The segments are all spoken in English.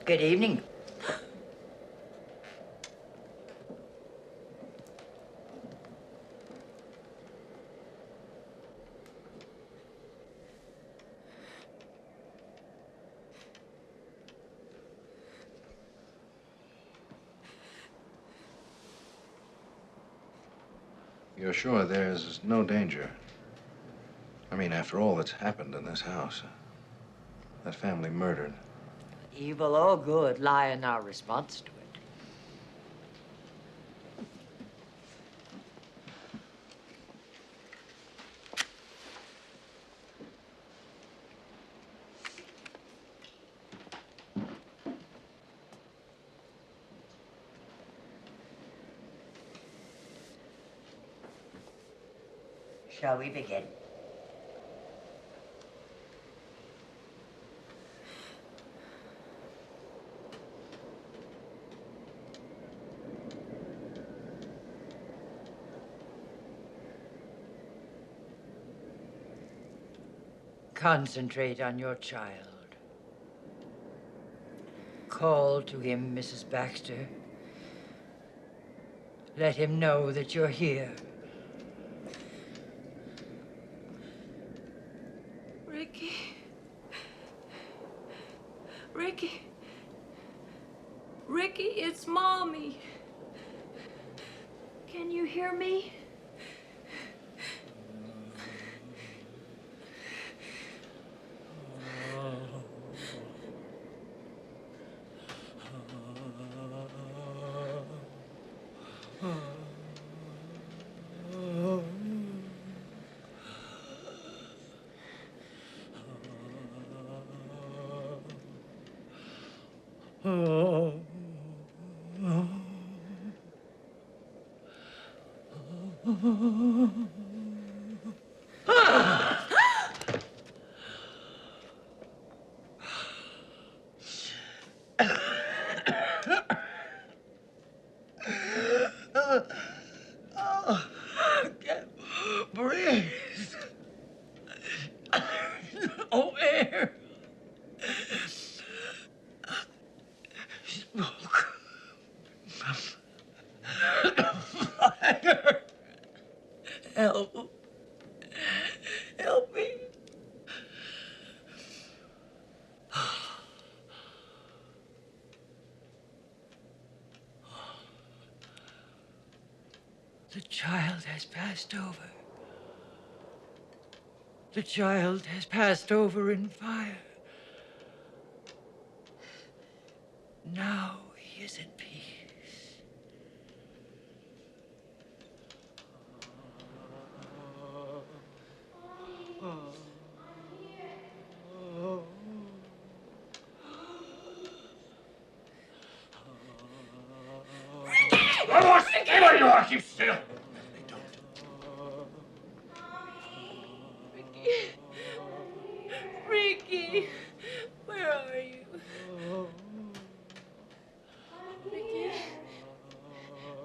Good evening. You're sure there's no danger? I mean, after all that's happened in this house, that family murdered. Evil or good lie in our response to it. Shall we begin? Concentrate on your child. Call to him, Mrs. Baxter. Let him know that you're here. Ricky. Ricky. Ricky, it's Mommy. Can you hear me? Help. Help me. The child has passed over. The child has passed over in fire. Now he is at peace. There you are! Keep still! Ricky, where are you?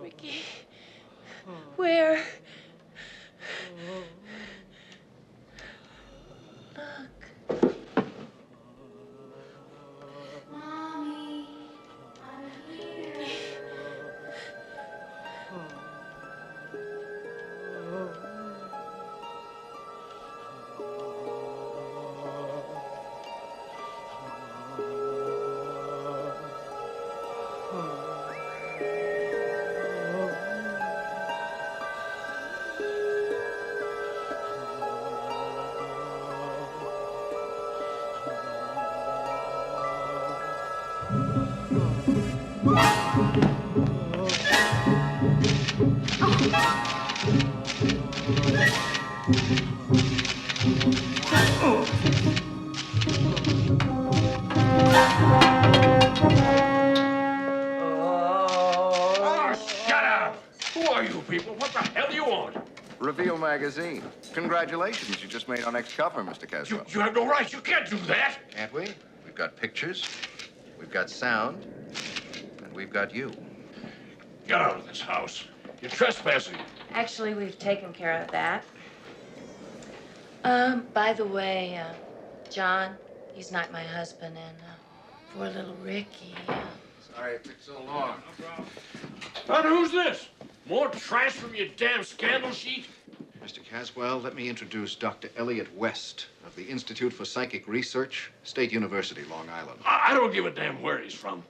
Ricky, where? Look. Mommy, I'm here. Shut up! Who are you people? What the hell do you want? Reveal magazine. Congratulations, you just made our next cover, Mr. Caswell. You have no right. You can't do that. Can't we? We've got pictures, we've got sound, and we've got you. Get out of this house. You're trespassing. Actually, we've taken care of that. By the way, John, he's not my husband, and poor little Ricky. Sorry it took so long. And who's this? More trash from your damn scandal sheet? Mr. Caswell, let me introduce Dr. Elliot West of the Institute for Psychic Research, State University, Long Island. I don't give a damn where he's from.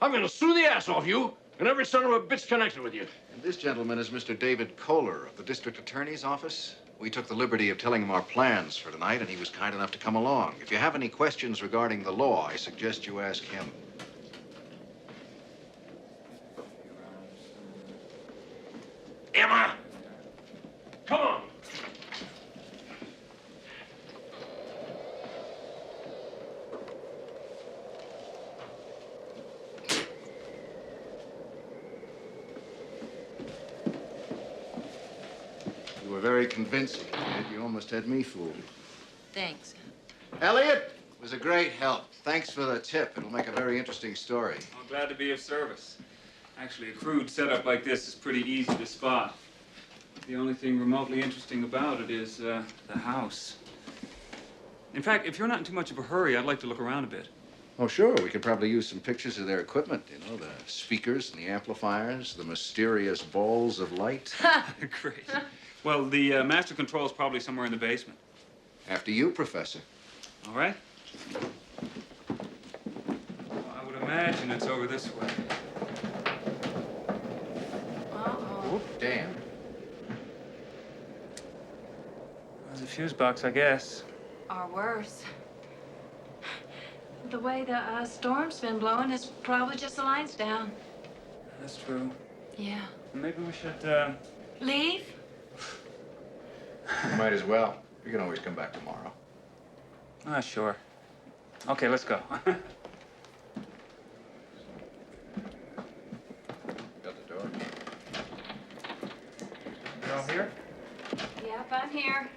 I'm gonna sue the ass off you and every son of a bitch connected with you. And this gentleman is Mr. David Kohler of the District Attorney's Office. We took the liberty of telling him our plans for tonight, and he was kind enough to come along. If you have any questions regarding the law, I suggest you ask him. Emma! Come on! You were very convincing, Ed. You almost had me fooled. Thanks. Elliot, it was a great help. Thanks for the tip. It'll make a very interesting story. I'm glad to be of service. Actually, a crude setup like this is pretty easy to spot. The only thing remotely interesting about it is the house. In fact, if you're not in too much of a hurry, I'd like to look around a bit. Oh, sure. We could probably use some pictures of their equipment. You know, the speakers and the amplifiers, the mysterious balls of light. Great. Well, the master control is probably somewhere in the basement. After you, Professor. All right? Well, I would imagine it's over this way. Oop, damn. There's a fuse box, I guess. Or worse. The way the storm's been blowing is probably just the lines down. That's true. Yeah. Maybe we should, Leave? You might as well. You can always come back tomorrow. Sure. Okay, let's go. Got the door. You all here? Yep, I'm here.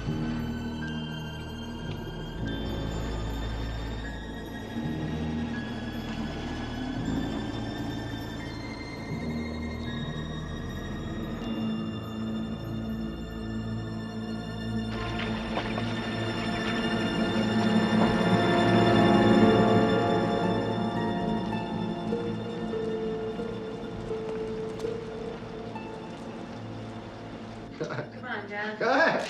Come on, Dad. Go ahead.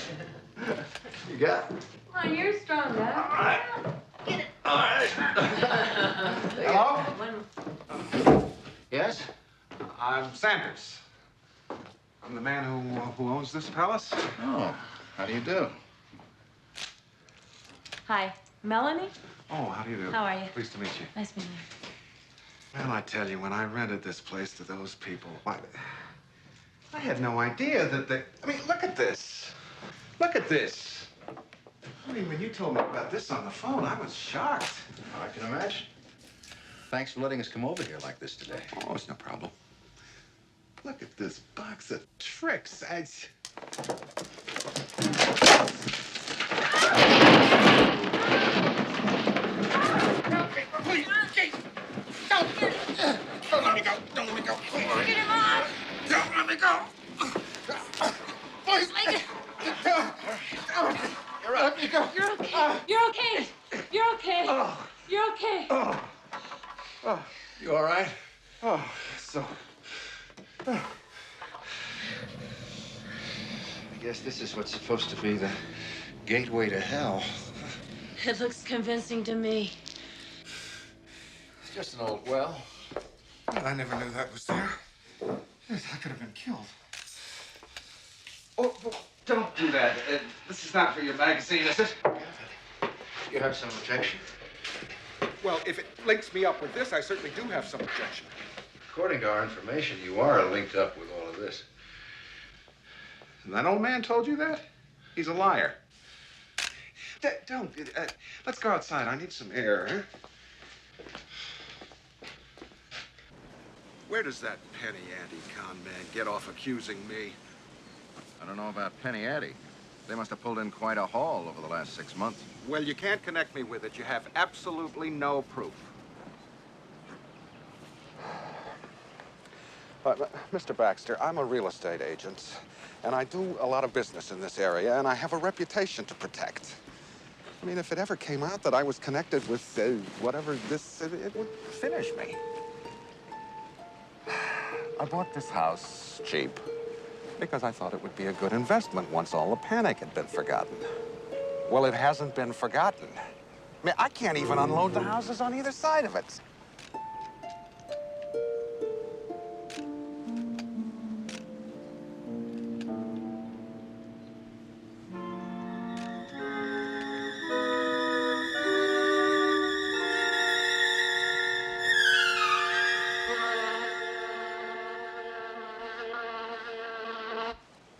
You got it. Come on, you're strong, Dad. All right. Get it. All right. Hello? Yes? I'm Sanders. I'm the man who owns this palace. Oh, how do you do? Hi, Melanie. Oh, how do you do? How are you? Pleased to meet you. Nice meeting you. Well, I tell you, when I rented this place to those people, I had no idea that they... I mean, look at this. Look at this. I mean, when you told me about this on the phone, I was shocked. I can imagine. Thanks for letting us come over here like this today. Oh, it's no problem. Look at this box of tricks. Please, Kate, don't let me go. Don't let me go. Please. Get him off! Don't let me go. Please. You're up. Let me go. You're okay. You're okay. You're okay. You're okay. You all right? Oh, so... I guess this is what's supposed to be the gateway to hell. It looks convincing to me. It's just an old well. I never knew that was there. Yes, I could have been killed. Oh, don't do that. This is not for your magazine, is it? You have some objection? Well, if it links me up with this, I certainly do have some objection. According to our information, you are linked up with all of this. That old man told you that? He's a liar. Don't. Let's go outside. I need some air, huh? Where does that penny ante con man get off accusing me? I don't know about Penny Addy. They must have pulled in quite a haul over the last 6 months. Well, you can't connect me with it. You have absolutely no proof. Mr. Baxter, I'm a real estate agent, and I do a lot of business in this area, and I have a reputation to protect. I mean, if it ever came out that I was connected with whatever this, it would finish me. I bought this house cheap because I thought it would be a good investment once all the panic had been forgotten. Well, it hasn't been forgotten. I mean, I can't even unload the houses on either side of it.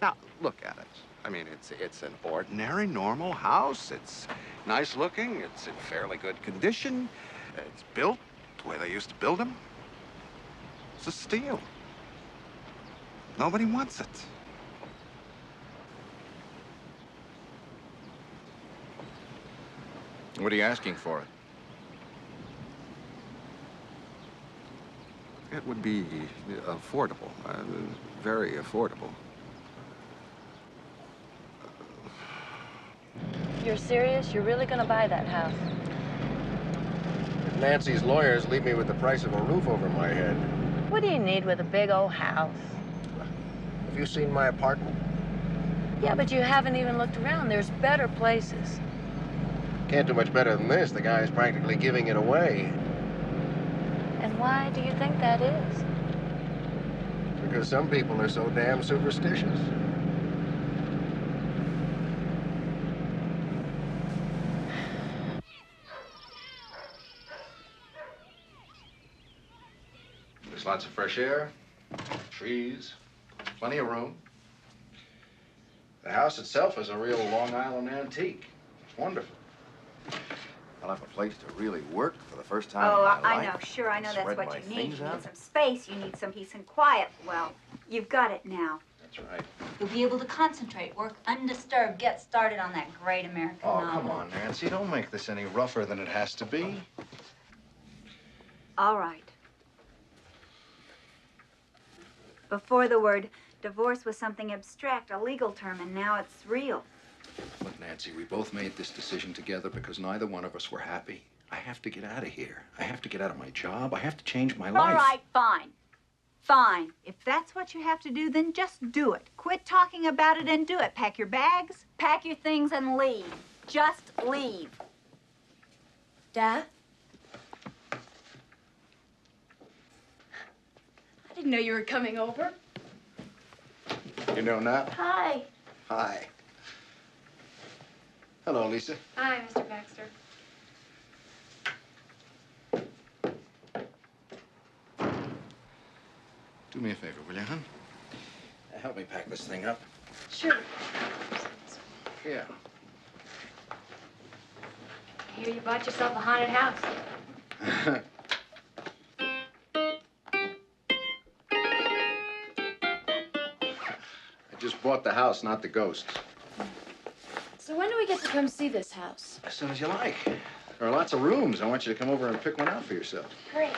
Now, look at it. I mean, it's an ordinary, normal house. It's nice looking. It's in fairly good condition. It's built the way they used to build them. It's a steal. Nobody wants it. What are you asking for it? It would be affordable, very affordable. You're serious? You're really gonna buy that house? Nancy's lawyers leave me with the price of a roof over my head. What do you need with a big old house? Have you seen my apartment? Yeah, but you haven't even looked around. There's better places. Can't do much better than this. The guy's practically giving it away. And why do you think that is? Because some people are so damn superstitious. There's lots of fresh air, trees, plenty of room. The house itself is a real Long Island antique. It's wonderful. I'll have a place to really work for the first time in my life. I know. Sure, I know that's Spread what my you need. things You out. need some space. You need some peace and quiet. Well, you've got it now. That's right. You'll be able to concentrate, work undisturbed, get started on that great American novel. Come on, Nancy. Don't make this any rougher than it has to be. All right. Before the word divorce was something abstract, a legal term, and now it's real. Look, Nancy, we both made this decision together because neither one of us were happy. I have to get out of here. I have to get out of my job. I have to change my life. All right, fine. Fine. If that's what you have to do, then just do it. Quit talking about it and do it. Pack your bags, pack your things, and leave. Just leave. Dad? I didn't know you were coming over. You know now? Hi. Hi. Hello, Lisa. Hi, Mr. Baxter. Do me a favor, will you, hon? Help me pack this thing up. Sure. Yeah. I hear you bought yourself a haunted house. I just bought the house, not the ghosts. So when do we get to come see this house? As soon as you like. There are lots of rooms. I want you to come over and pick one out for yourself. Great.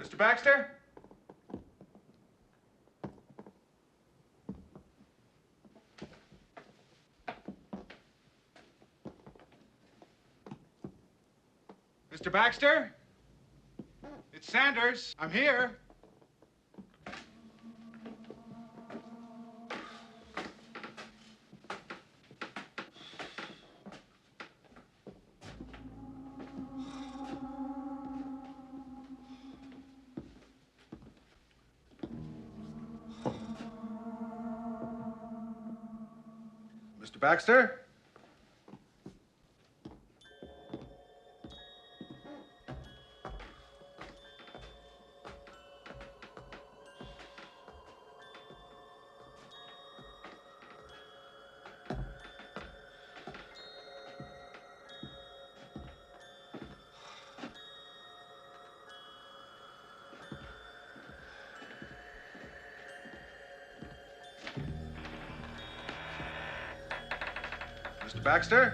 Mr. Baxter? Mr. Baxter? It's Sanders. I'm here. Mr. Baxter? Mr. Baxter?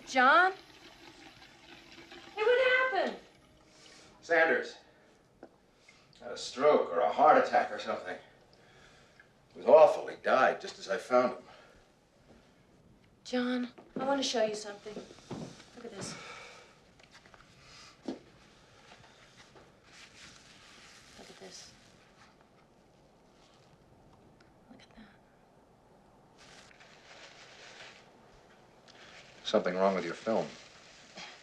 John? Hey, what happened? Sanders. Had a stroke or a heart attack or something. It was awful. He died just as I found him. John, I want to show you something. Look at this. Look at this. Look at that. Something wrong with your film.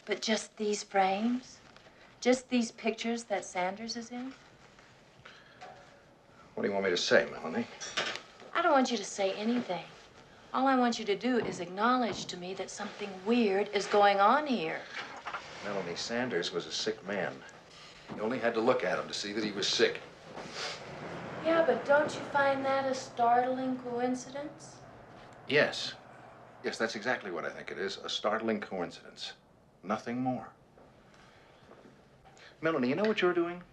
But just these frames? Just these pictures that Sanders is in? What do you want me to say, Melanie? I don't want you to say anything. All I want you to do is acknowledge to me that something weird is going on here. Melanie, Sanders was a sick man. You only had to look at him to see that he was sick. Yeah, but don't you find that a startling coincidence? Yes. Yes, that's exactly what I think it is. A startling coincidence. Nothing more. Melanie, you know what you're doing?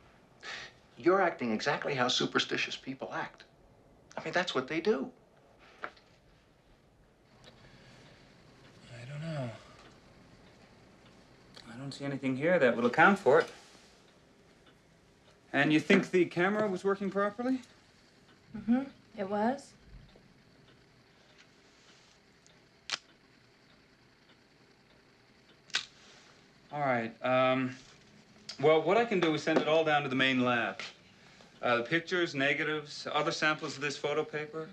You're acting exactly how superstitious people act. I mean, that's what they do. I don't know. I don't see anything here that will account for it. And you think the camera was working properly? Mm-hmm. It was? All right. Well, what I can do is send it all down to the main lab. The pictures, negatives, other samples of this photo paper,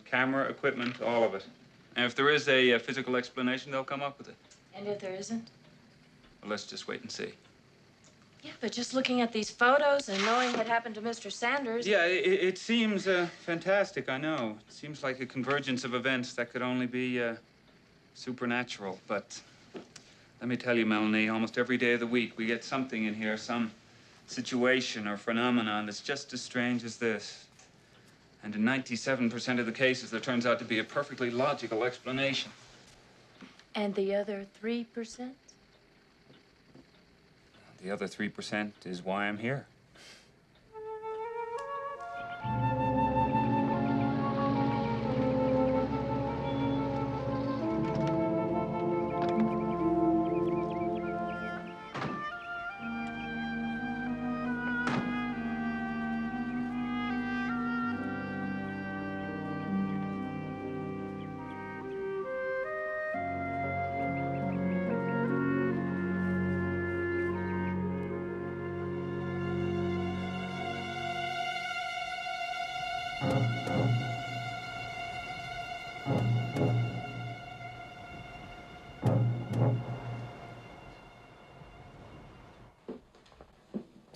camera, equipment, all of it. And if there is a physical explanation, they'll come up with it. And if there isn't? Well, let's just wait and see. Yeah, but just looking at these photos and knowing what happened to Mr. Sanders... Yeah, it seems fantastic, I know. It seems like a convergence of events that could only be supernatural. But let me tell you, Melanie, almost every day of the week we get something in here, some situation or phenomenon that's just as strange as this. And in 97% of the cases, there turns out to be a perfectly logical explanation. And the other 3%? The other 3% is why I'm here.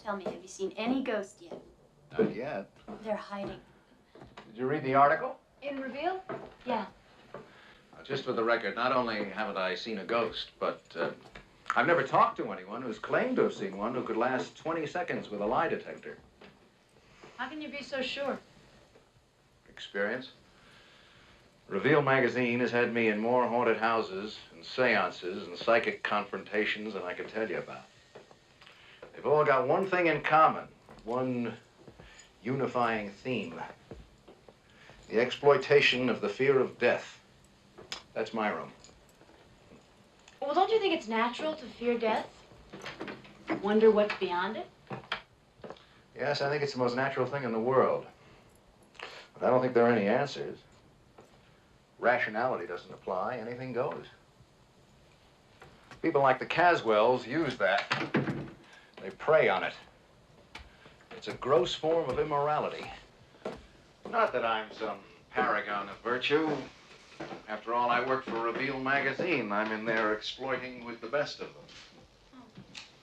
Tell me, have you seen any ghosts yet? Not yet. They're hiding. Did you read the article? In Reveal? Yeah. Just for the record, not only haven't I seen a ghost, but I've never talked to anyone who's claimed to have seen one who could last 20 seconds with a lie detector. How can you be so sure? Experience. Reveal magazine has had me in more haunted houses and seances and psychic confrontations than I could tell you about. They've all got one thing in common, one unifying theme. The exploitation of the fear of death. That's my room. Well, don't you think it's natural to fear death? Wonder what's beyond it? Yes, I think it's the most natural thing in the world. But I don't think there are any answers. Rationality doesn't apply. Anything goes. People like the Caswells use that. They prey on it. It's a gross form of immorality. Not that I'm some paragon of virtue. After all, I work for Reveal magazine. I'm in there exploiting with the best of them. Oh,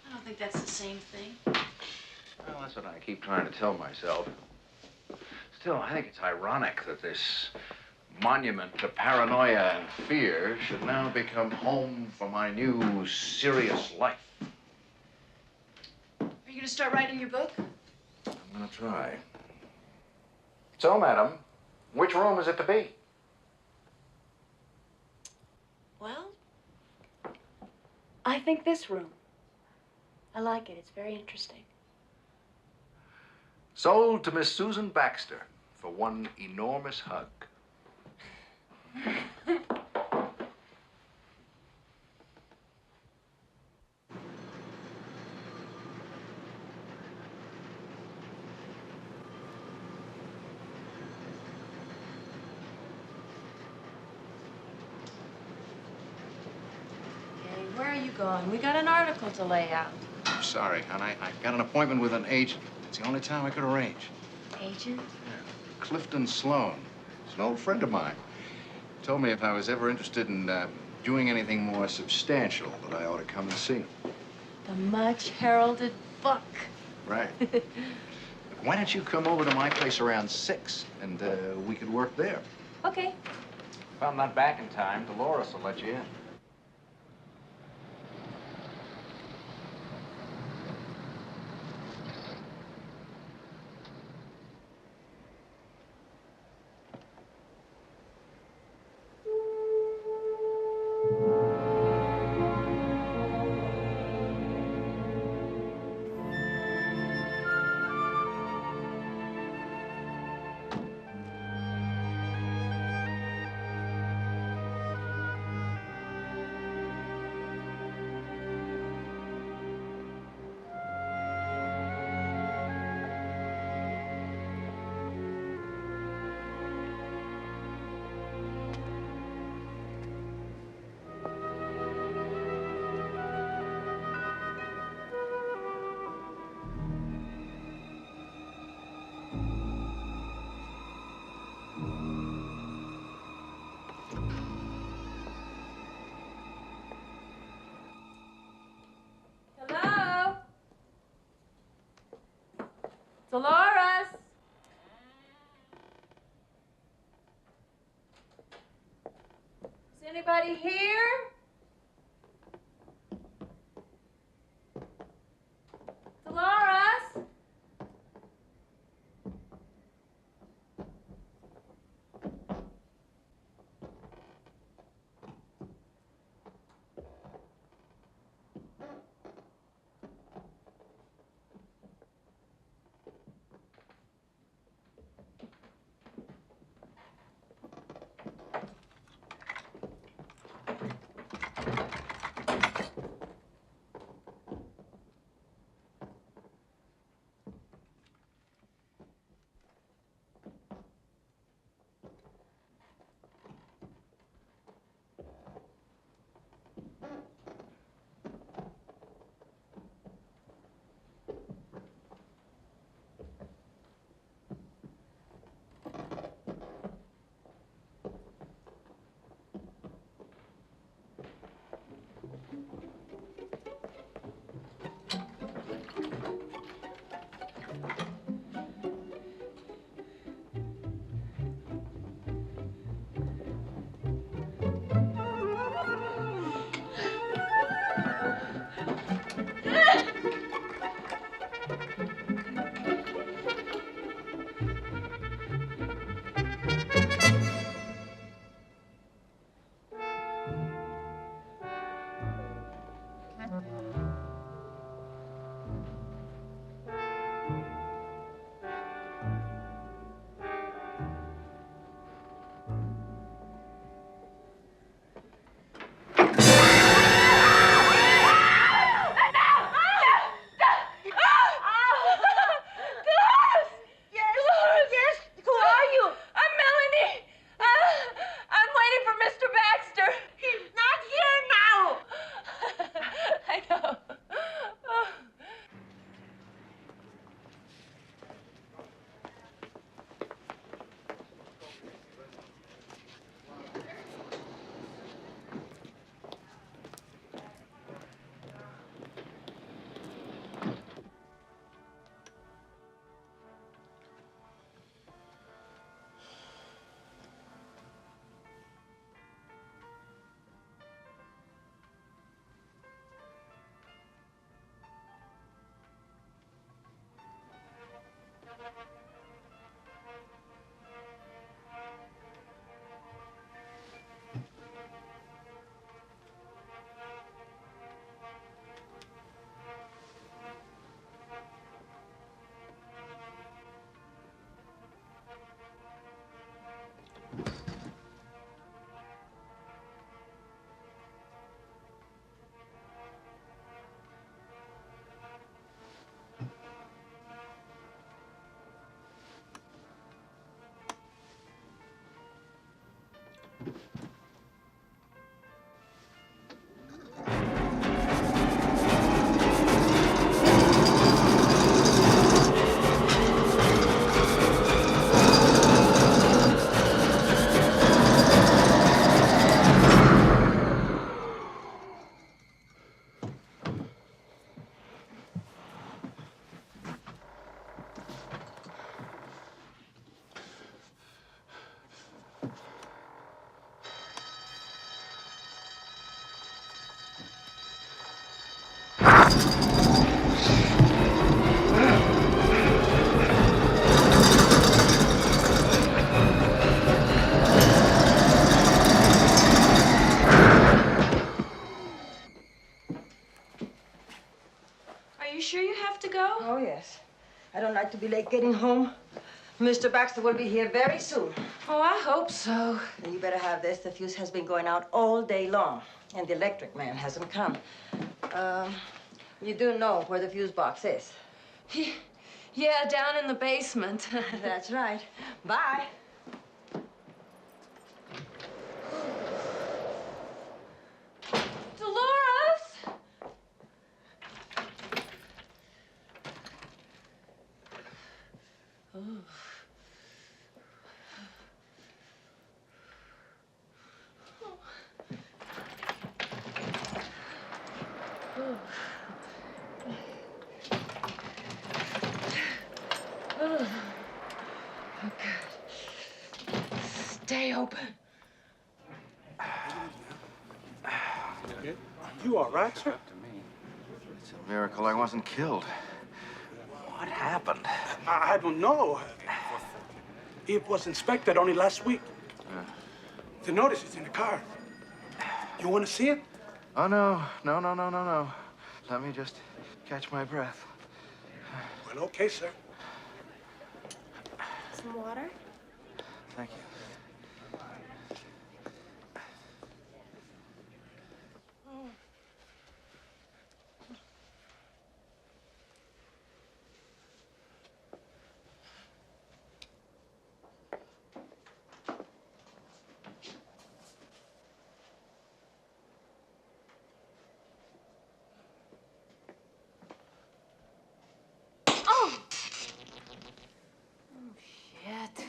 I don't think that's the same thing. Well, that's what I keep trying to tell myself. Still, I think it's ironic that this monument to paranoia and fear should now become home for my new serious life. Are you going to start writing your book? I'm gonna try. So, madam, which room is it to be? Well, I think this room. I like it. It's very interesting. Sold to Miss Susan Baxter for one enormous hug. Okay, where are you going? We got an article to lay out. I'm sorry, hon. I got an appointment with an agent. It's the only time I could arrange. Agent? Yeah. Clifton Sloan. He's an old friend of mine. Told me if I was ever interested in doing anything more substantial that I ought to come and see him. The much heralded book. Right. Why don't you come over to my place around 6 and we could work there? Okay. If I'm not back in time, Dolores will let you in. Hello? Dolores? Is anybody here? Dolores? Are you sure you have to go? Oh, yes. I don't like to be late getting home. Mr. Baxter will be here very soon. Oh, I hope so. And you better have this. The fuse has been going out all day long, and the electric man hasn't come. You do know where the fuse box is? Yeah, down in the basement. That's right. Bye. Dolores! Oh. Oh, God. Stay open. You all right, sir? It's a miracle I wasn't killed. What happened? I don't know. It was inspected only last week. The notice is in the car. You want to see it? Oh, no. No. Let me just catch my breath. Well, okay, sir. Some water? Thank you. Shit.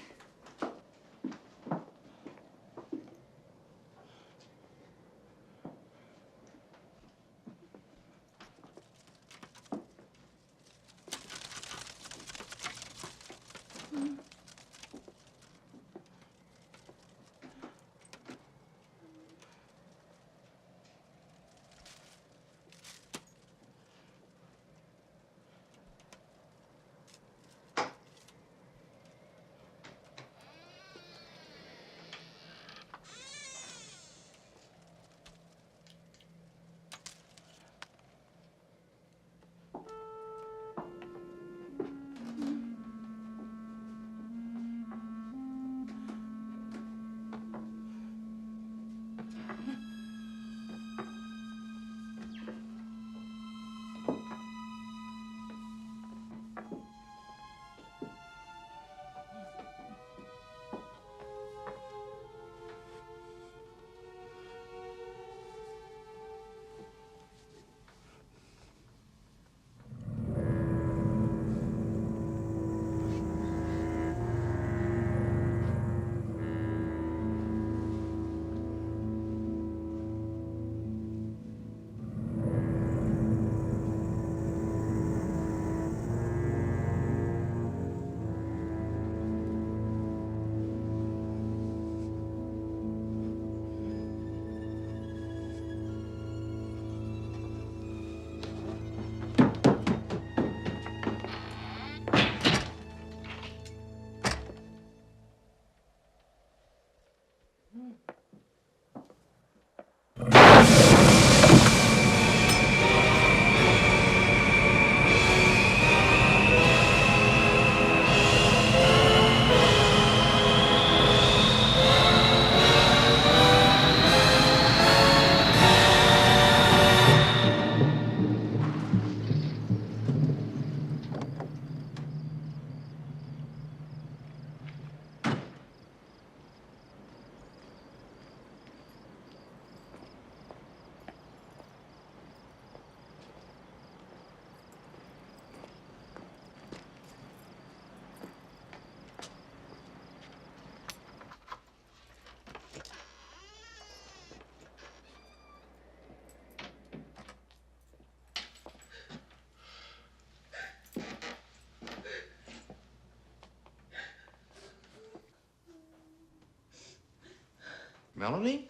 Melanie?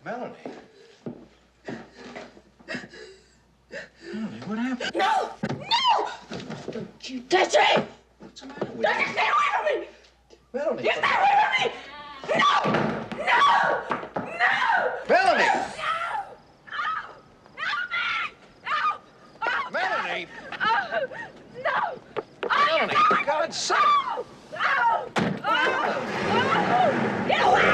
Melanie? No! No! Don't you touch me! What's the matter with Don't you you? stay away from me! Melanie! You stay away from me! No! No! No! Melanie! No! Oh! Help me! Help! Oh, Melanie! Oh! No! Oh, Melanie, for God's sake! Oh! Oh! Oh! Oh! Get away!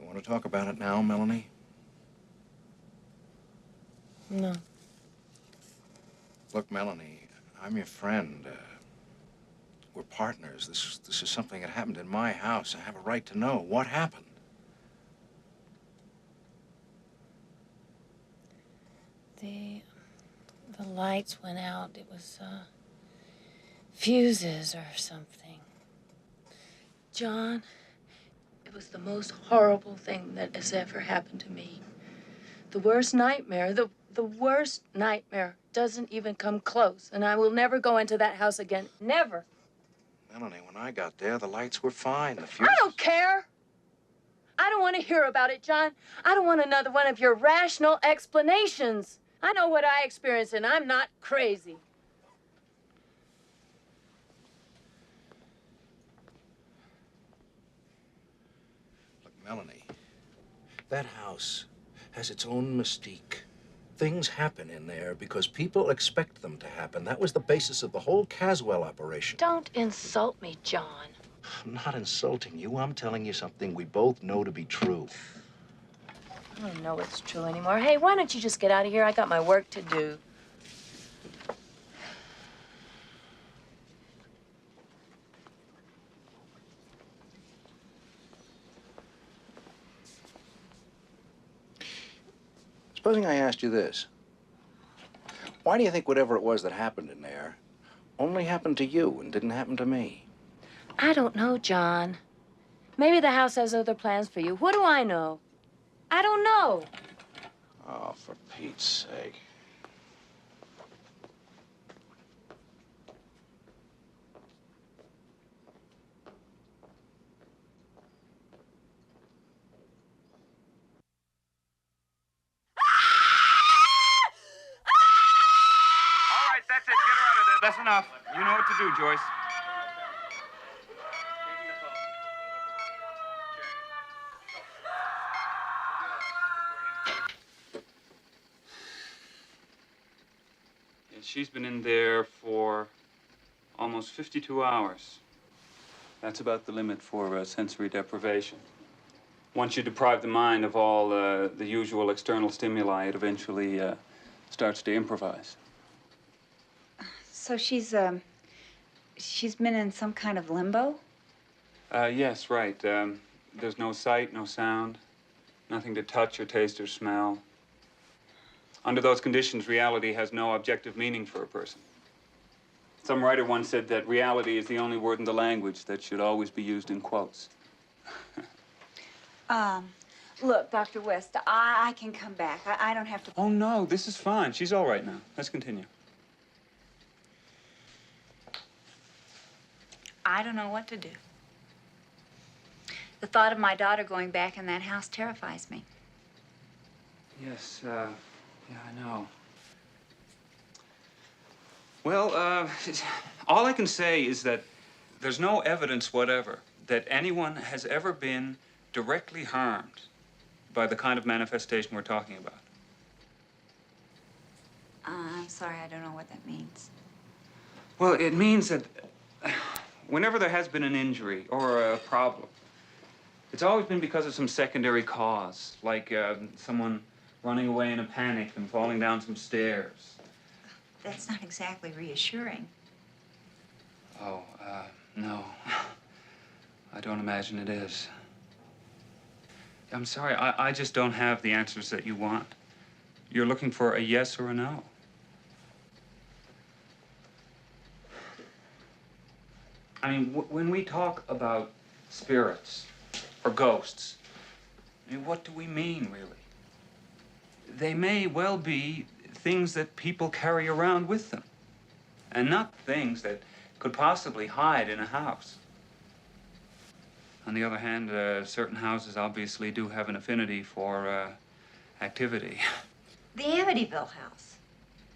You want to talk about it now, Melanie? No. Look, Melanie, I'm your friend. We're partners. This is something that happened in my house. I have a right to know what happened. The lights went out. It was, fuses or something. John, it was the most horrible thing that has ever happened to me. The worst nightmare, the worst nightmare doesn't even come close, and I will never go into that house again. Never. Melanie, when I got there, the lights were fine. The fuses... I don't care. I don't want to hear about it, John. I don't want another one of your rational explanations. I know what I experienced, and I'm not crazy. Look, Melanie, that house has its own mystique. Things happen in there because people expect them to happen. That was the basis of the whole Caswell operation. Don't insult me, John. I'm not insulting you. I'm telling you something we both know to be true. I don't know it's true anymore. Hey, why don't you just get out of here? I got my work to do. Supposing I asked you this. Why do you think whatever it was that happened in there only happened to you and didn't happen to me? I don't know, John. Maybe the house has other plans for you. What do I know? I don't know. Oh, for Pete's sake. All right, that's it. Get her out of there. That's enough. You know what to do, Joyce. She's been in there for almost 52 hours. That's about the limit for sensory deprivation. Once you deprive the mind of all the usual external stimuli, it eventually starts to improvise. So she's been in some kind of limbo? Yes, right. There's no sight, no sound, nothing to touch or taste or smell. Under those conditions, reality has no objective meaning for a person. Some writer once said that reality is the only word in the language that should always be used in quotes. Look, Dr. West, I can come back. I don't have to... Oh, no, this is fine. She's all right now. Let's continue. I don't know what to do. The thought of my daughter going back in that house terrifies me. Yes, yeah, I know. Well, all I can say is that there's no evidence whatever that anyone has ever been directly harmed by the kind of manifestation we're talking about. I'm sorry, I don't know what that means. Well, it means that whenever there has been an injury or a problem, it's always been because of some secondary cause, like someone running away in a panic and falling down some stairs. That's not exactly reassuring. Oh, no. I don't imagine it is. I'm sorry, I just don't have the answers that you want. You're looking for a yes or a no. I mean, when we talk about spirits or ghosts, I mean, what do we mean, really? They may well be things that people carry around with them, and not things that could possibly hide in a house. On the other hand, certain houses obviously do have an affinity for activity. The Amityville house.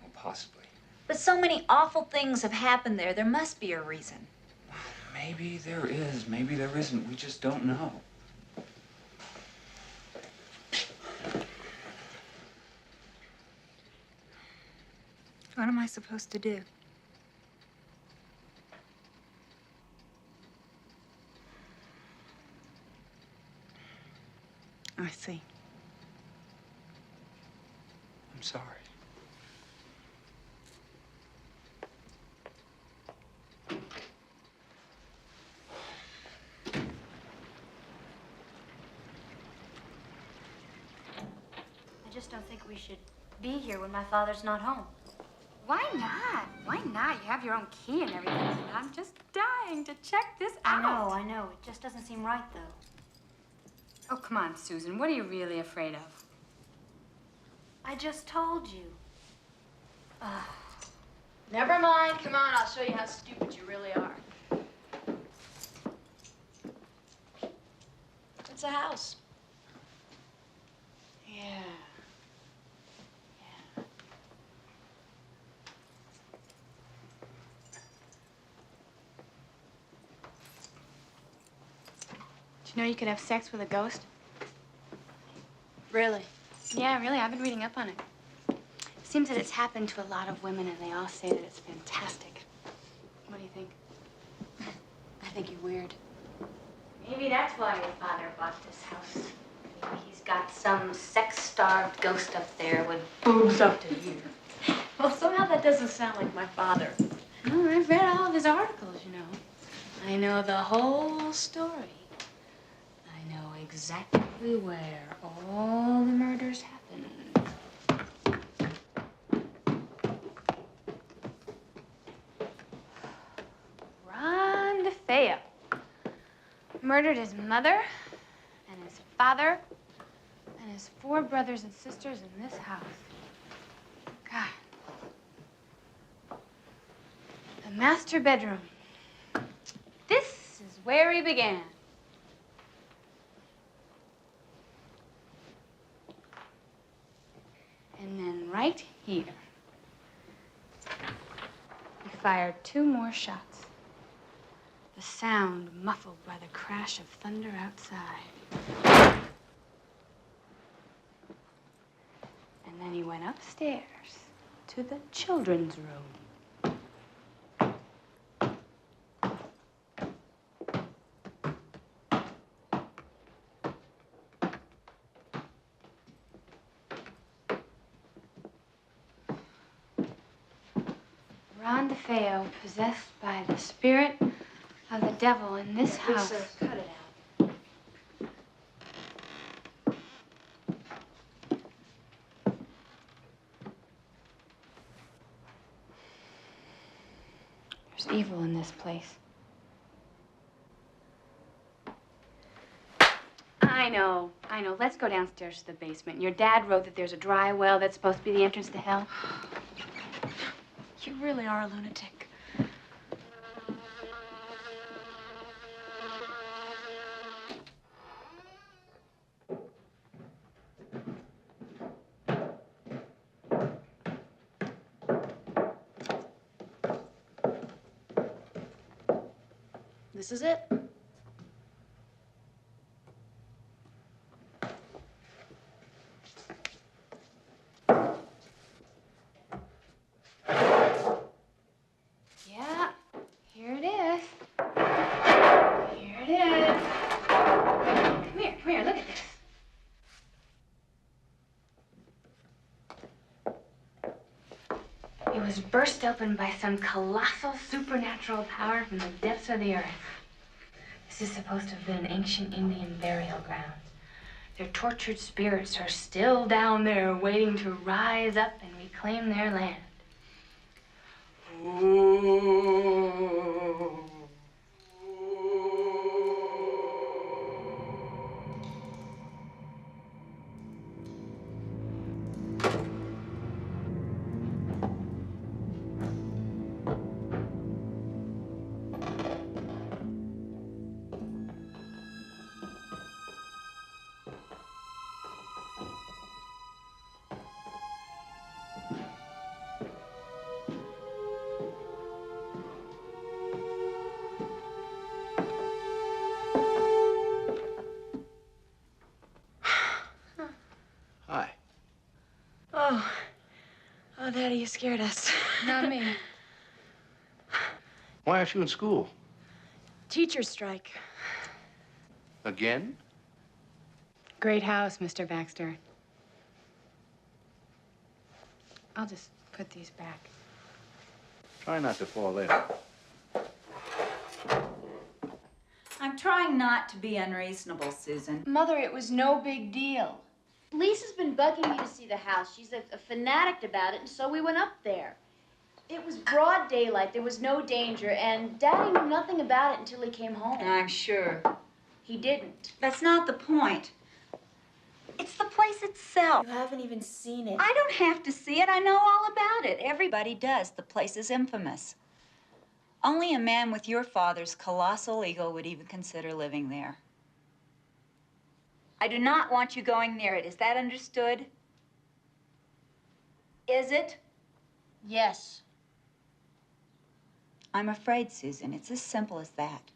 Well, possibly. But so many awful things have happened there. There must be a reason. Maybe there is, maybe there isn't. We just don't know. What am I supposed to do? I see. I'm sorry. I just don't think we should be here when my father's not home. Why not? Why not? You have your own key and everything. And I'm just dying to check this out. I know. It just doesn't seem right, though. Oh, come on, Susan. What are you really afraid of? I just told you. Never mind. Come on, I'll show you how stupid you really are. It's a house. Yeah. Do you know you could have sex with a ghost? Really? Yeah, really. I've been reading up on it. It seems that it's happened to a lot of women, and they all say that it's fantastic. What do you think? I think you're weird. Maybe that's why your father bought this house. Maybe he's got some sex-starved ghost up there with boobs up to here. Well, somehow that doesn't sound like my father. Oh, I've read all of his articles, you know. I know the whole story. I know exactly where all the murders happened. Ron DeFeo murdered his mother and his father and his 4 brothers and sisters in this house. God. The master bedroom. This is where he began. And then right here, he fired 2 more shots. The sound muffled by the crash of thunder outside. And then he went upstairs to the children's room. Ron DeFeo, possessed by the spirit of the devil in this house. Lisa, cut it out. There's evil in this place. I know. Let's go downstairs to the basement. Your dad wrote that there's a dry well that's supposed to be the entrance to hell. You really are a lunatic. This is it. Yeah, here it is. Here it is. Come here, look at this. It was burst open by some colossal supernatural power from the depths of the earth. This is supposed to have been an ancient Indian burial ground. Their tortured spirits are still down there waiting to rise up and reclaim their land. Hi. Oh, Daddy, you scared us. Not me. Why aren't you in school? Teacher strike. Again? Great house, Mr. Baxter. I'll just put these back. Try not to fall in. I'm trying not to be unreasonable, Susan. Mother, it was no big deal. Lisa's been bugging me to see the house. She's a fanatic about it, and so we went up there. It was broad daylight. There was no danger, and Daddy knew nothing about it until he came home. I'm sure. He didn't. That's not the point. It's the place itself. You haven't even seen it. I don't have to see it. I know all about it. Everybody does. The place is infamous. Only a man with your father's colossal ego would even consider living there. I do not want you going near it. Is that understood? Is it? Yes. I'm afraid, Susan. It's as simple as that.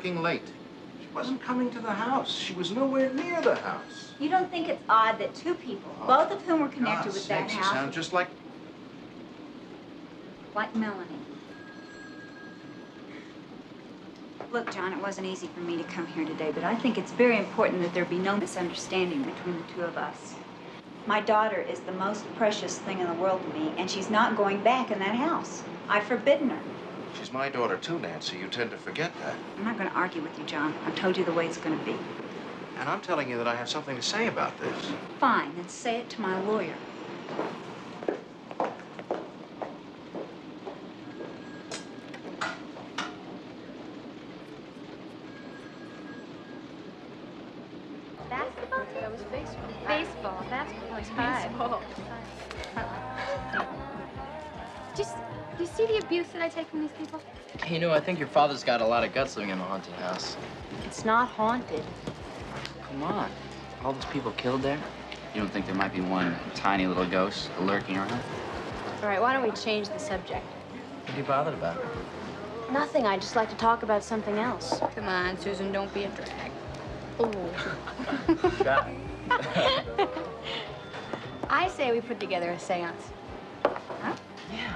working late. She wasn't coming to the house. She was nowhere near the house. You don't think it's odd that two people, both of whom were connected with that Sakes, you house, sound just like... like Melanie? Look, John, it wasn't easy for me to come here today, but I think it's very important that there be no misunderstanding between the two of us. My daughter is the most precious thing in the world to me, and she's not going back in that house. I've forbidden her. She's my daughter, too, Nancy. You tend to forget that. I'm not going to argue with you, John. I've told you the way it's going to be. And I'm telling you that I have something to say about this. Fine, then say it to my lawyer. Basketball? That was baseball. Baseball. Basketball is baseball. Do you see the abuse that I take from these people? You know, I think your father's got a lot of guts living in a haunted house. It's not haunted. Come on. All those people killed there? You don't think there might be one tiny little ghost lurking around? All right, why don't we change the subject? What are you bothered about? Nothing. I'd just like to talk about something else. Come on, Susan, don't be a drag. Try. I say we put together a seance. Huh? Yeah.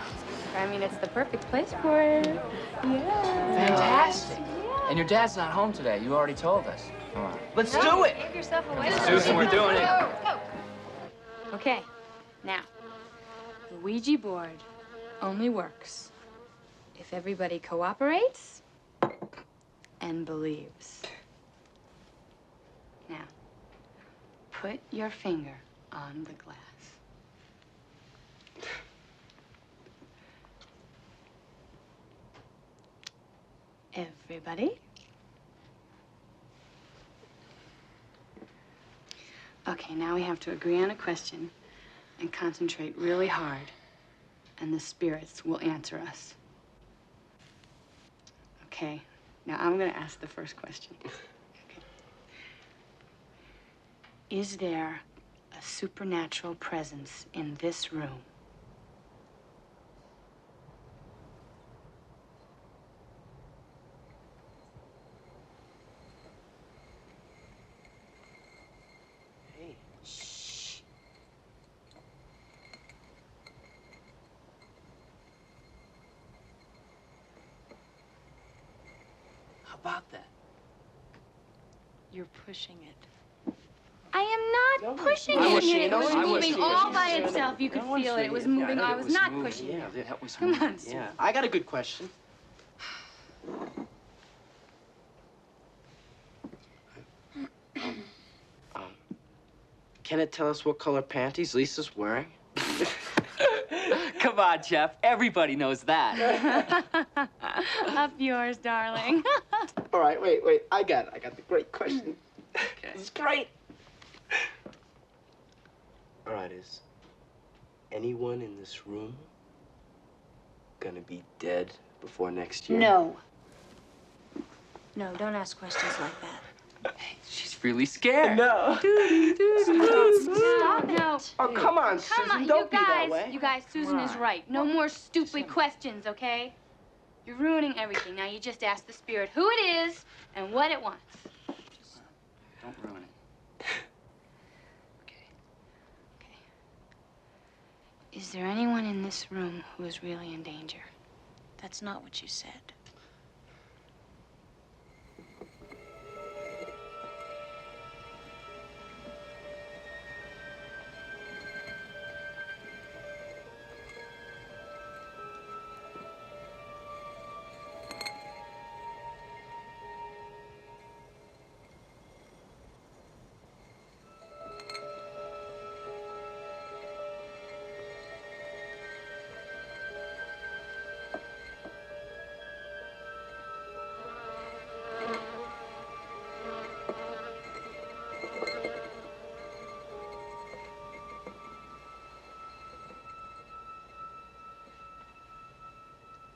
I mean, it's the perfect place for it. Yeah. Fantastic. And your dad's not home today. You already told us. Come on. Let's do it. Give yourself away. Susan, we're doing it. Okay, now, the Ouija board only works if everybody cooperates and believes. Now, put your finger on the glass. Everybody? Okay, now we have to agree on a question and concentrate really hard, and the spirits will answer us. Okay, now I'm gonna ask the first question. Okay. Is there a supernatural presence in this room? How about that? You're pushing it. I am not pushing it. It was moving all by itself. You could feel it. It was moving. I was not pushing it. Yeah, that was Come moving. on, Sue. Yeah, I got a good question. Can it tell us what color panties Lisa's wearing? Come on, Jeff. Everybody knows that. Up yours, darling. All right, wait. I got it. I got the great question. Okay. This is great. All right, is anyone in this room gonna be dead before next year? No. No, don't ask questions like that. Hey, she's really scared. No. Stop it. No. Oh, come on, Susan. Come on, Don't be that way. you guys, Susan is right. No more stupid questions, okay? You're ruining everything. Now you just ask the spirit who it is and what it wants. Don't ruin it. Okay. Is there anyone in this room who is really in danger? That's not what you said.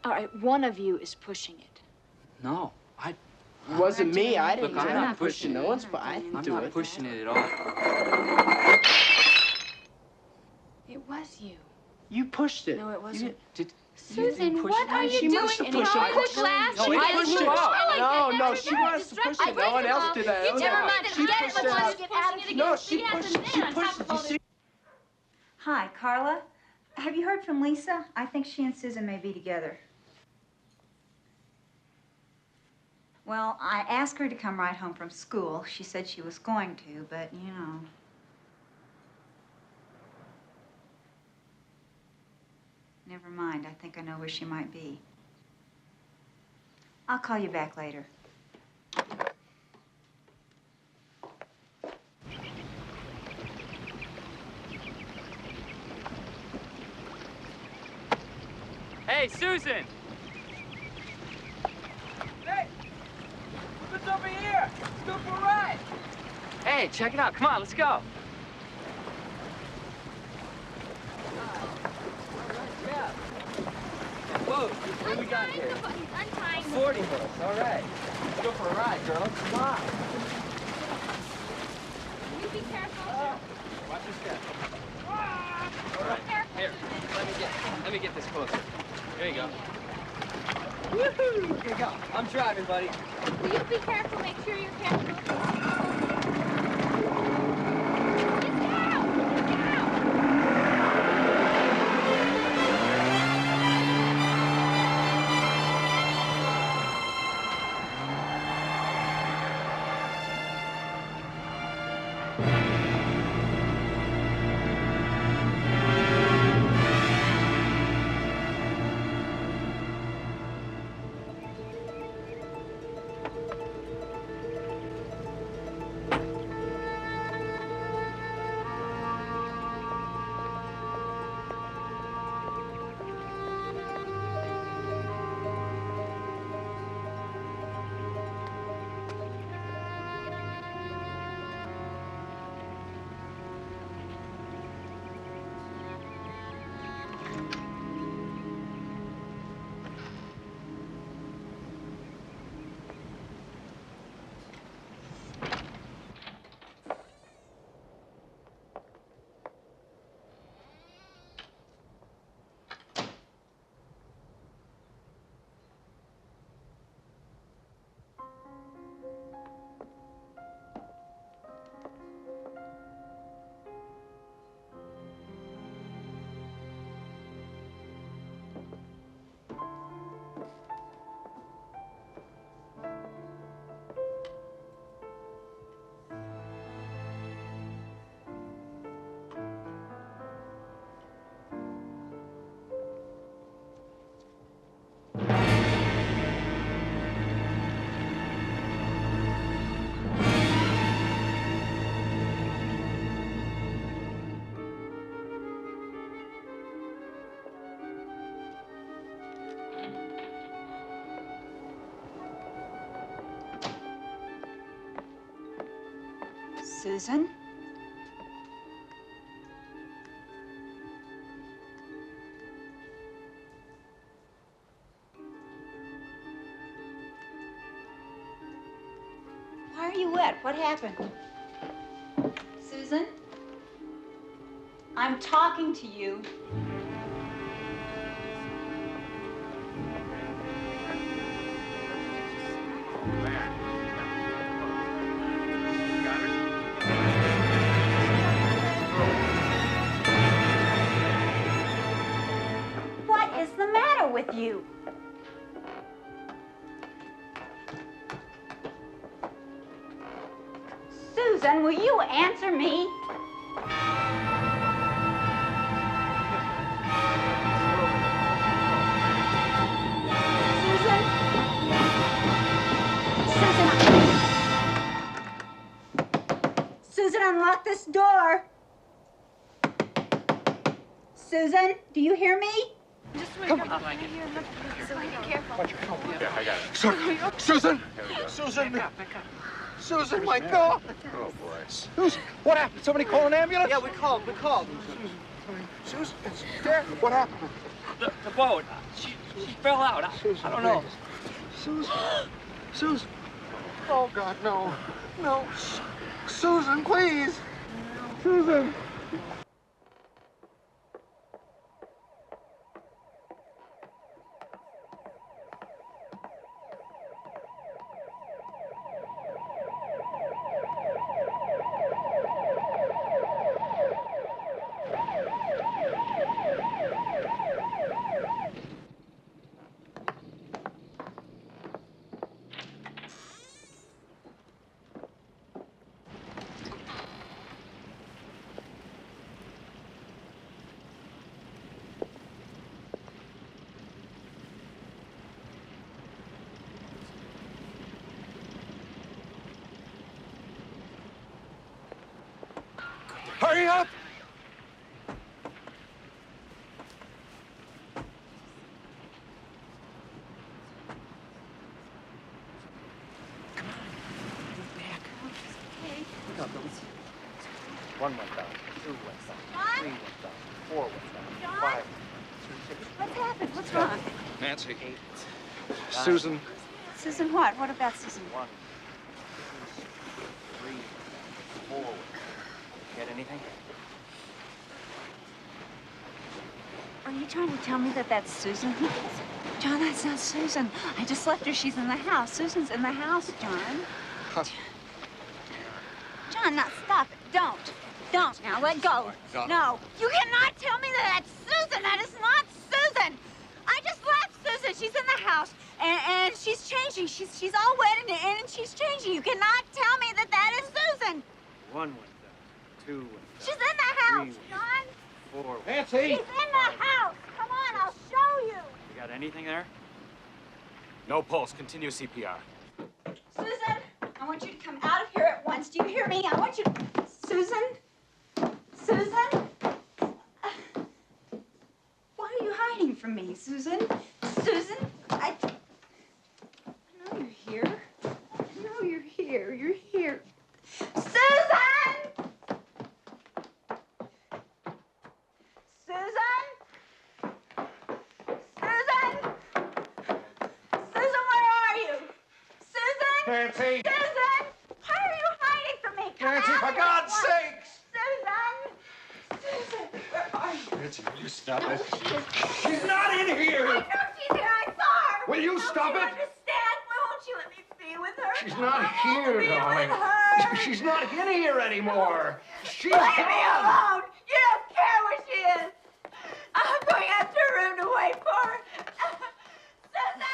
All right, one of you is pushing it. No, It wasn't me. I didn't Look, do I'm it. not pushing No it. one's, but I didn't I'm do not it. pushing it at all. It was you. You pushed it. No, it wasn't. Did Susan, what are you She doing? wants to Throwing push it. the glass? She Why pushed did it. you push it like that? No, That's she very wants to push destructive. it. No one else did that. Never mind. She Forget it. pushed The it one out. who's pushing it No, against she the ass pushed and it. She then on pushed top it. of You all see? Hi, Carla. Have you heard from Lisa? I think she and Susan may be together. Well, I asked her to come right home from school. She said she was going to, but, you know. Never mind. I think I know where she might be. I'll call you back later. Hey, Susan! Hey! What's over here? Let's go for a ride! Hey, check it out. Come on, let's go. Yeah. Whoa, what do we got here? 40 bus. All right. Let's go for a ride, girls. Come on. You be careful. Watch your step. All right. Here, let me get this closer. There you go. Woohoo! Here you go. I'm driving, buddy. Will you be careful? Make sure you're careful. Susan? Why are you wet? What happened? Susan? I'm talking to you. What is the matter with you? Susan, will you answer me? Susan? Susan, unlock this door. Susan, do you hear me? Just wait. Come on. Be careful. Yeah, I got it. Susan! There we go. Susan! Back up. Susan, my God! Oh, boy. Susan, what happened? Somebody call an ambulance? Yeah, we called. Susan, it's there. What happened? The boat. She fell out. I don't know. Susan. Susan. Oh, God, no. No. Susan, please. Susan. Hurry up! One went down, two went down, three went down, four went down, five, six. What's happened? What's wrong? Nancy. 8, 9, Susan. Susan what? What about Susan? 1, 2, 3, 4. Get anything? Are you trying to tell me that that's Susan? John, that's not Susan. I just left her. She's in the house. Susan's in the house, John. John, now stop it. Don't. Don't. Now let go. No. You cannot tell me that that's Susan. That is not Susan. I just left Susan. She's in the house. And she's changing. She's all wet and she's changing. You cannot tell me that that is Susan. 1 went down, 2 went down. She's in the house, John. 4 went down. Nancy! She's in the house. Come on, I'll show you. You got anything there? No pulse. Continue CPR. Susan, I want you to come out of here at once. Do you hear me? I want you to... Susan? Susan? Why are you hiding from me, Susan? Susan? I know you're here. I know you're here. You're here. Susan! Susan? Susan? Susan, where are you? Susan? Nancy! Susan! Why are you hiding from me? Come Nancy, out for here God's at once. sakes! Susan! Susan, where are you? Nancy, will you stop No, it? she is. She's not in here! I know she's here. I saw her. Will you Don't stop you it? understand? Why won't you let me be with her? She's not I here, won't be darling. with her. She's not in here anymore. She's Leave me gone. alone. You don't care where she is. I'm going up to her room to wait for her. Susan!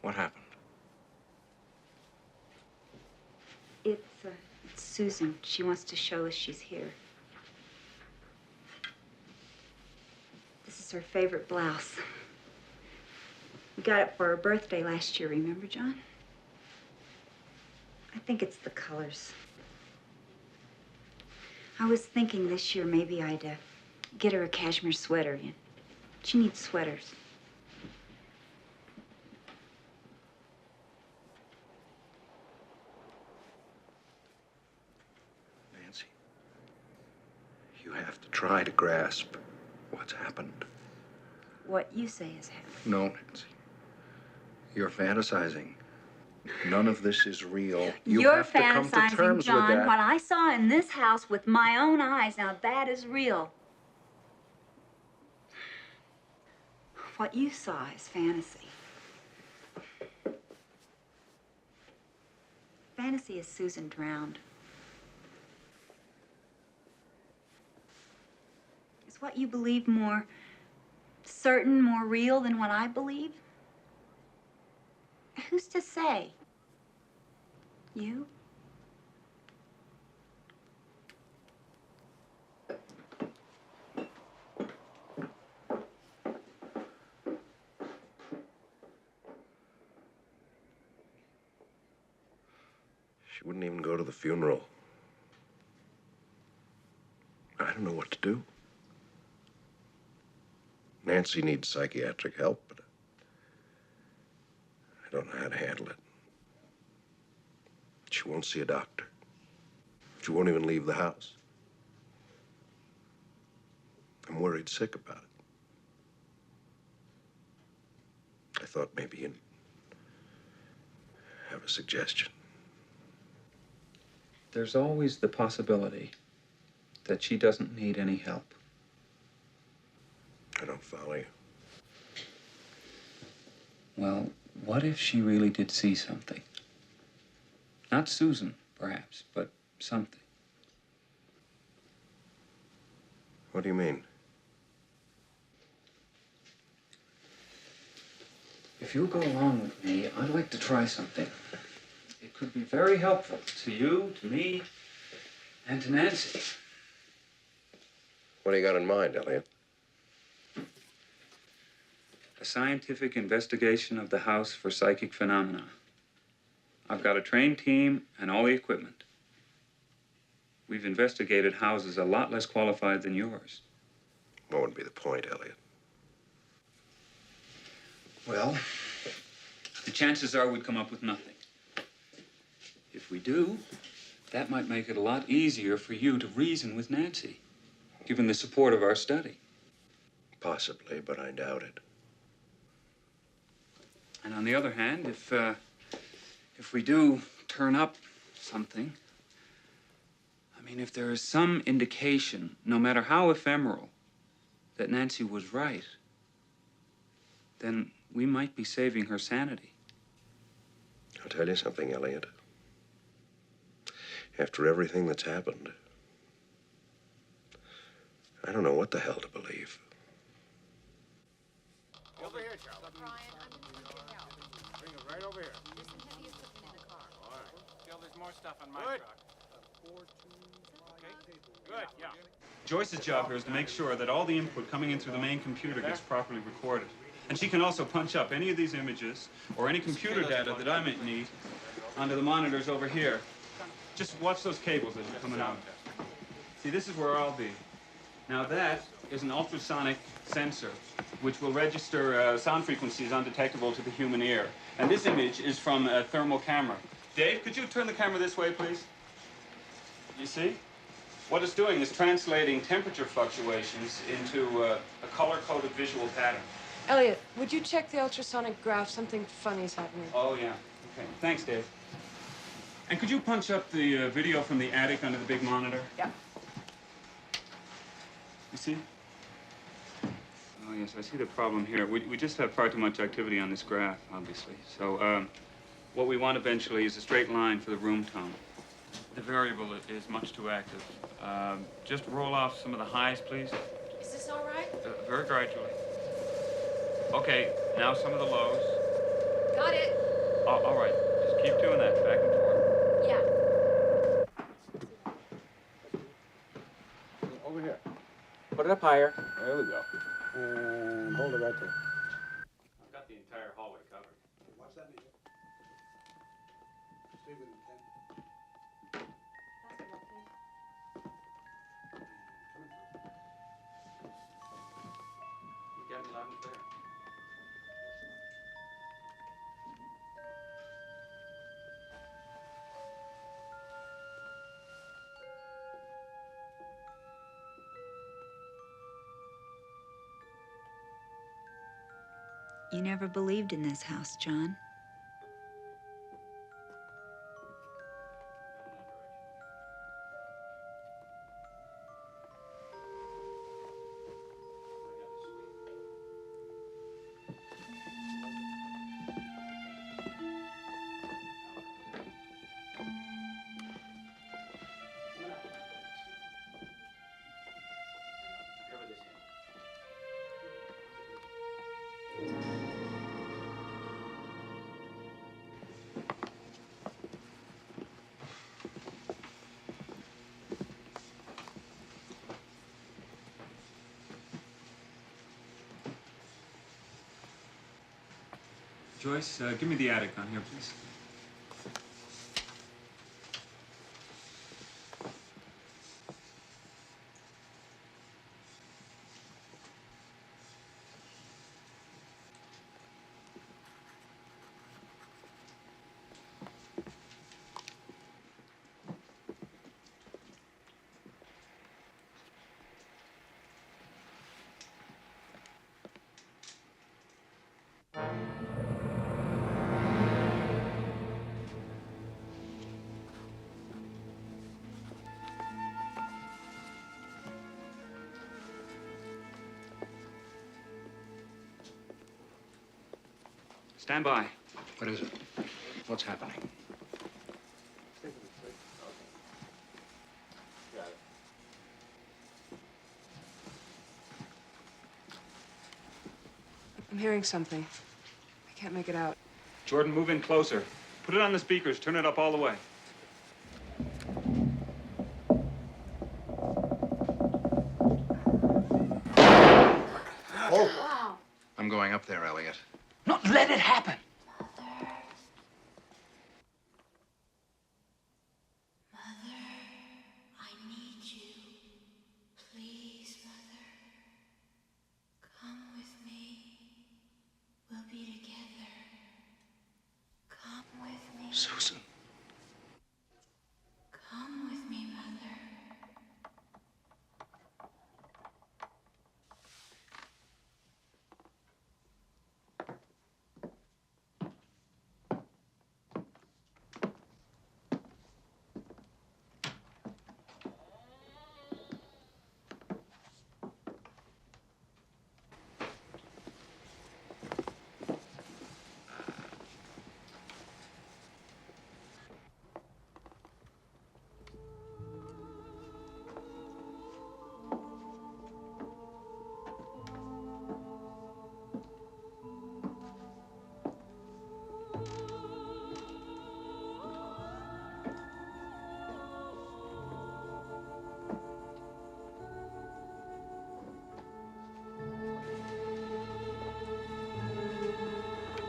What happened? It's Susan. She wants to show us she's here. This is her favorite blouse. We got it for her birthday last year, remember, John? I think it's the colors. I was thinking this year maybe I'd get her a cashmere sweater. She needs sweaters. Nancy, you have to try to grasp what's happened. What you say has happened. No, Nancy. You're fantasizing. None of this is real. You have to come to terms John, with that. What I saw in this house with my own eyes, now that is real. What you saw is fantasy. Fantasy is Susan drowned. Is what you believe more certain, more real than what I believe? Who's to say? You? She wouldn't even go to the funeral. I don't know what to do. Nancy needs psychiatric help, but I don't know how to handle it. She won't see a doctor. She won't even leave the house. I'm worried sick about it. I thought maybe you'd have a suggestion. There's always the possibility that she doesn't need any help. I don't follow you. Well, what if she really did see something? Not Susan, perhaps, but something. What do you mean? If you'll go along with me, I'd like to try something. It could be very helpful to you, to me, and to Nancy. What do you got in mind, Elliot? A scientific investigation of the house for psychic phenomena. I've got a trained team and all the equipment. We've investigated houses a lot less qualified than yours. What would be the point, Elliot? Well, the chances are we'd come up with nothing. If we do, that might make it a lot easier for you to reason with Nancy, given the support of our study. Possibly, but I doubt it. And on the other hand, if we do turn up something, I mean, if there is some indication, no matter how ephemeral, that Nancy was right, then we might be saving her sanity. I'll tell you something, Elliot. After everything that's happened, I don't know what the hell to believe. Over here, Charlie. Brian, I'm gonna need your help. Bring it right over here. There's some heavy equipment in the car. All right. Phil, there's more stuff on my truck. Good, yeah. Joyce's job here is to make sure that all the input coming in through the main computer gets properly recorded. And she can also punch up any of these images or any computer data that I might need onto the monitors over here. Just watch those cables as they're coming out. See, this is where I'll be. Now that is an ultrasonic sensor, which will register sound frequencies undetectable to the human ear. And this image is from a thermal camera. Dave, could you turn the camera this way, please? You see? What it's doing is translating temperature fluctuations into a color-coded visual pattern. Elliot, would you check the ultrasonic graph? Something funny's happening. Oh, yeah. Okay. Thanks, Dave. And could you punch up the video from the attic under the big monitor? Yeah. You see? Oh, yes, I see the problem here. We just have far too much activity on this graph, obviously. So, what we want eventually is a straight line for the room tone. The variable is much too active. Just roll off some of the highs, please. Is this all right? Very gradually. Okay, now some of the lows. Got it. All right. Just keep doing that, back and forth. Yeah. Over here. Put it up higher. There we go. And hold it right there. I've got the entire hallway covered. Watch that, Major. Stay with him, Ken. You got me loud and clear. You never believed in this house, John. Joyce, give me the attic on here, please. Stand by. What is it? What's happening? I'm hearing something. I can't make it out. Jordan, move in closer. Put it on the speakers. Turn it up all the way. Oh! I'm going up there, Elliot. No, let it happen. Susan. Come with me, Mother.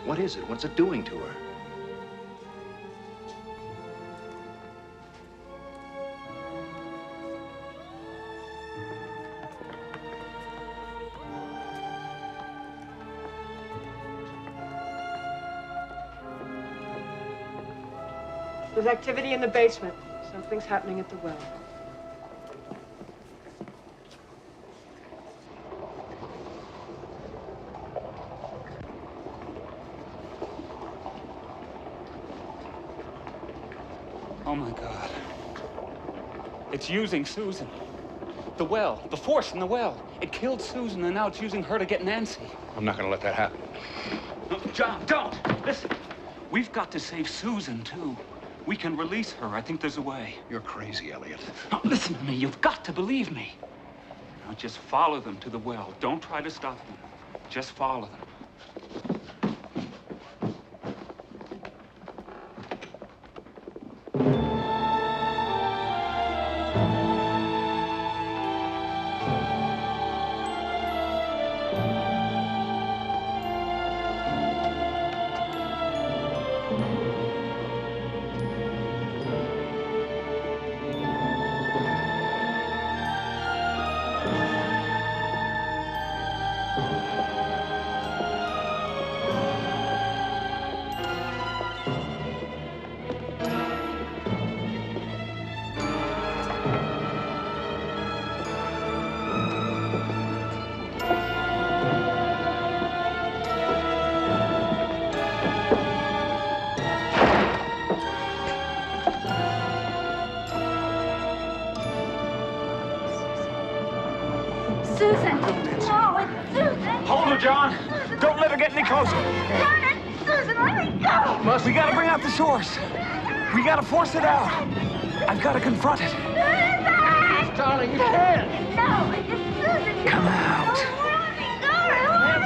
What is it? What's it doing to her? There's activity in the basement. Something's happening at the well. Oh, my God. It's using Susan. The well, the force in the well. It killed Susan, and now it's using her to get Nancy. I'm not going to let that happen. No, John, don't. Listen, we've got to save Susan, too. We can release her. I think there's a way. You're crazy, Elliot. Now, listen to me. You've got to believe me. Now, just follow them to the well. Don't try to stop them. Just follow them. Susan! No, it's Susan! Hold her, John. Don't let her get any closer. Run it! Susan, let me go! We gotta bring out the source. We gotta force it out. I've gotta confront it. Susan! Darling, you can't. No, it's Susan! Come out. Let me go! Susan!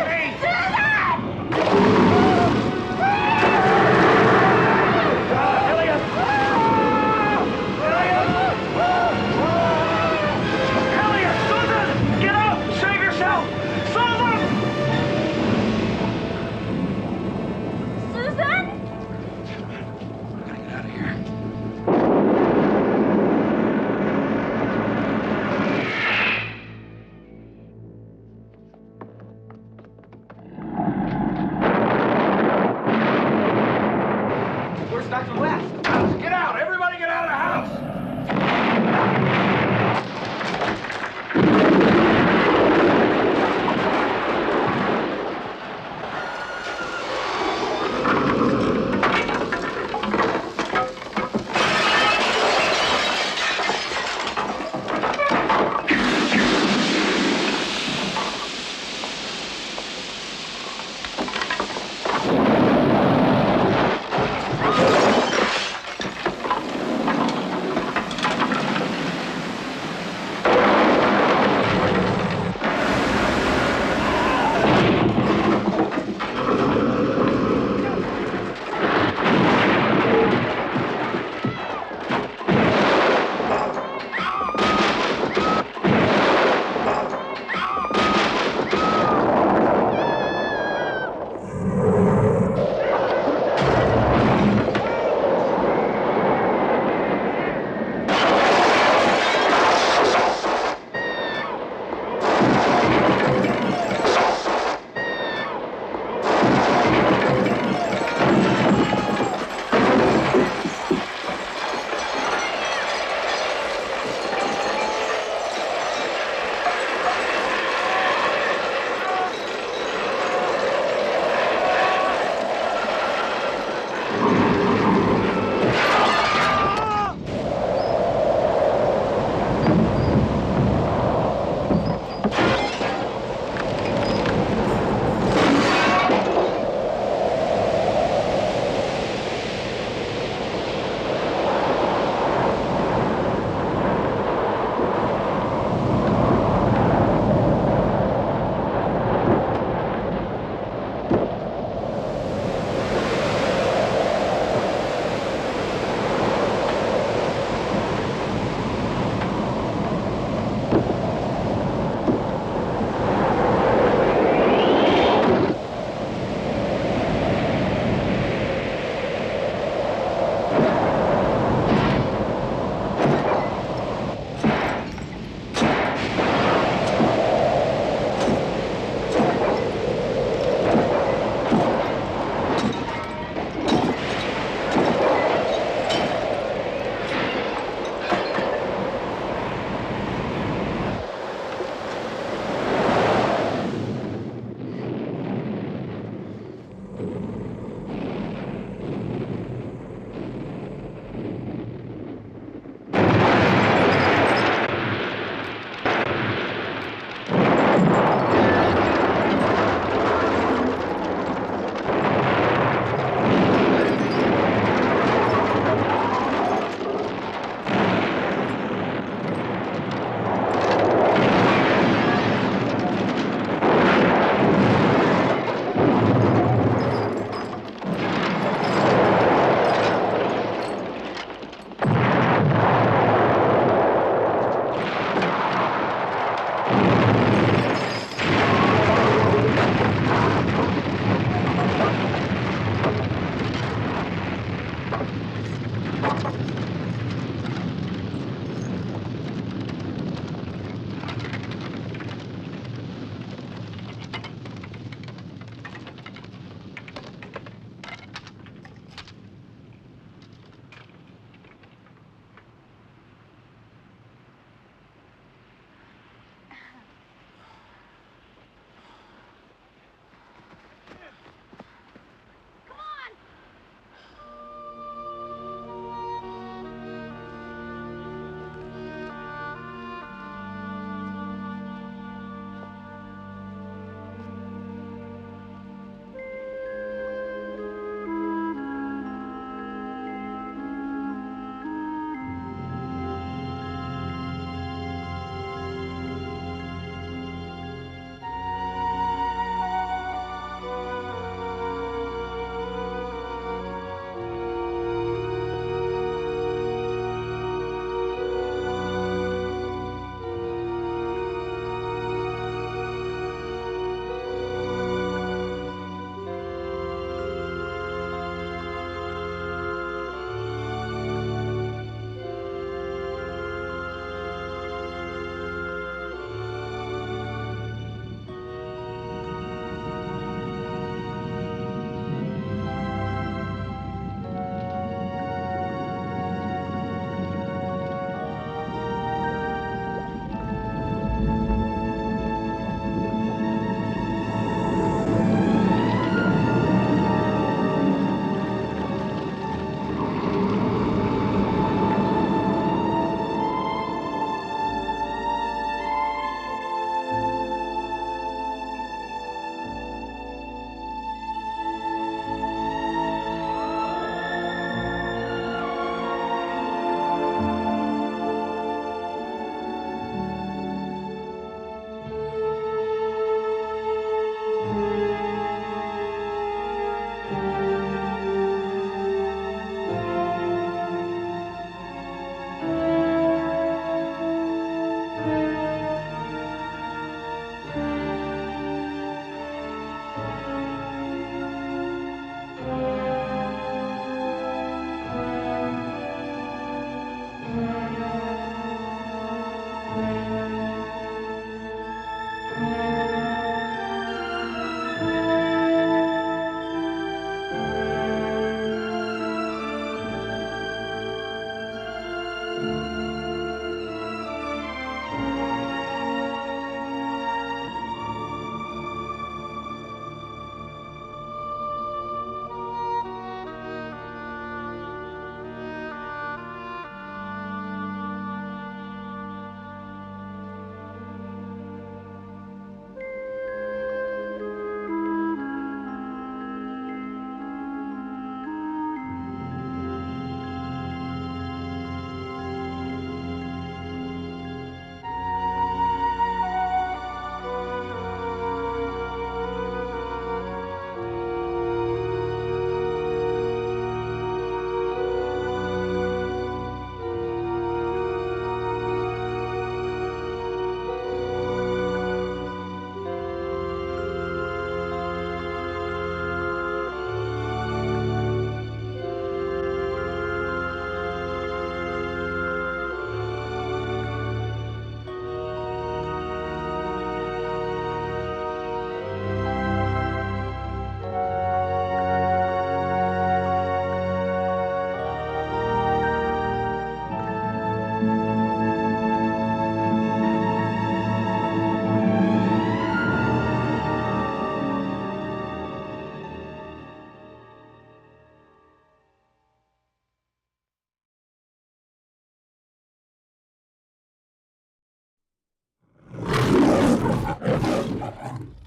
Damiani.